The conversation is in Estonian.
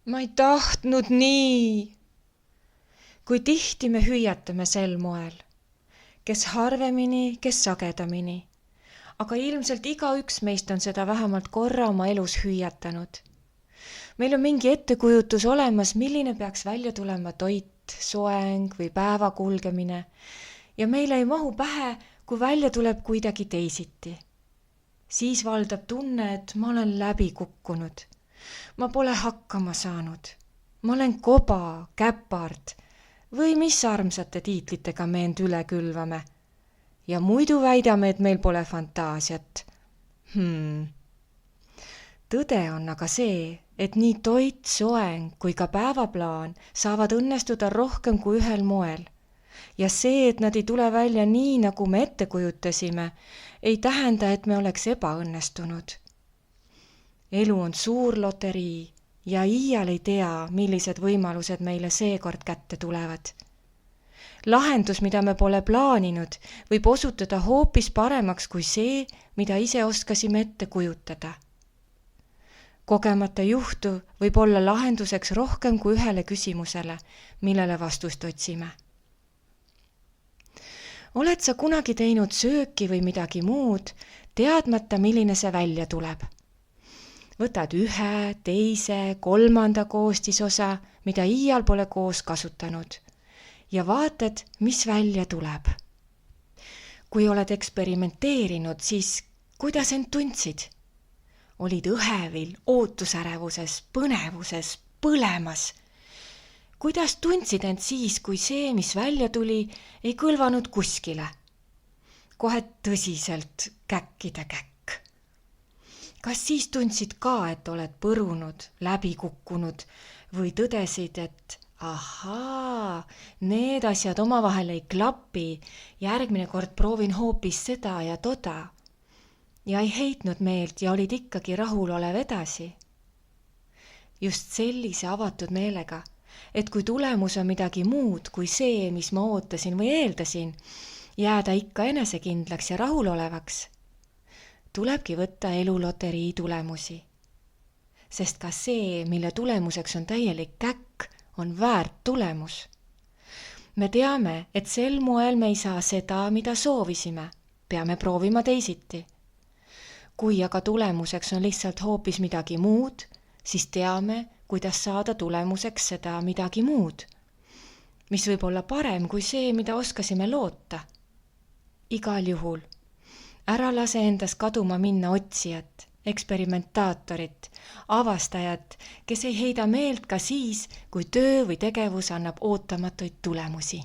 Ma ei tahtnud nii. Kui tihti me hüüatame sel moel, kes harvemini, kes sagedamini, aga ilmselt igaüks meist on seda vähemalt korra oma elus hüüatanud. Meil on mingi ettekujutus olemas, milline peaks välja tulema toit, soeng või päeva kulgemine ja meile ei mahu pähe, kui välja tuleb kuidagi teisiti. Siis valdab tunne, et ma olen läbi kukkunud. Ma pole hakkama saanud. Ma olen koba, käpard või mis armsate tiitlitega me end üle külvame. Ja muidu väidame, et meil pole fantaasiat. Tõde on aga see, et nii toit, soeng kui ka päevaplaan saavad õnnestuda rohkem kui ühel moel. Ja see, et nad ei tule välja nii, nagu me ette kujutasime, ei tähenda, et me oleks ebaõnnestunud. Elu on suur loterii ja iial ei tea, millised võimalused meile seekord kätte tulevad. Lahendus, mida me pole plaaninud, võib osutuda hoopis paremaks kui see, mida ise oskasime ette kujutada. Kogemata juhtu võib olla lahenduseks rohkem kui ühele küsimusele, millele vastust otsime. Oled sa kunagi teinud sööki või midagi muud, teadmata, milline see välja tuleb? Võtad ühe, teise, kolmanda koostisosa, mida iial pole koos kasutanud ja vaatad, mis välja tuleb. Kui oled eksperimenteerinud, siis kuidas end tundsid? Olid õhevil, ootusärevuses, põnevuses, põlemas. Kuidas tundsid end siis, kui see, mis välja tuli, ei kõlvanud kuskile? Kohe tõsiselt käkkide käkk. Kas siis tundsid ka, et oled põrunud, läbi kukkunud või tõdesid, et ahaa, need asjad omavahel ei klapi, järgmine kord proovin hoopis seda ja toda. Ja ei heitnud meelt ja olid ikkagi rahulolev edasi. Just sellise avatud meelega, et kui tulemus on midagi muud kui see, mis ma ootasin või eeldasin, jääda ikka enesekindlaks ja rahulolevaks, tulebki võtta elu loterii tulemusi. Sest ka see, mille tulemuseks on täielik käkk, on väärt tulemus. Me teame, et sel moel me ei saa seda, mida soovisime. Peame proovima teisiti. Kui aga tulemuseks on lihtsalt hoopis midagi muud, siis teame, kuidas saada tulemuseks seda midagi muud, mis võib olla parem kui see, mida oskasime loota. Igal juhul, ära lase endas kaduma minna otsijat, eksperimentaatorit, avastajat, kes ei heida meelt ka siis, kui töö või tegevus annab ootamatuid tulemusi.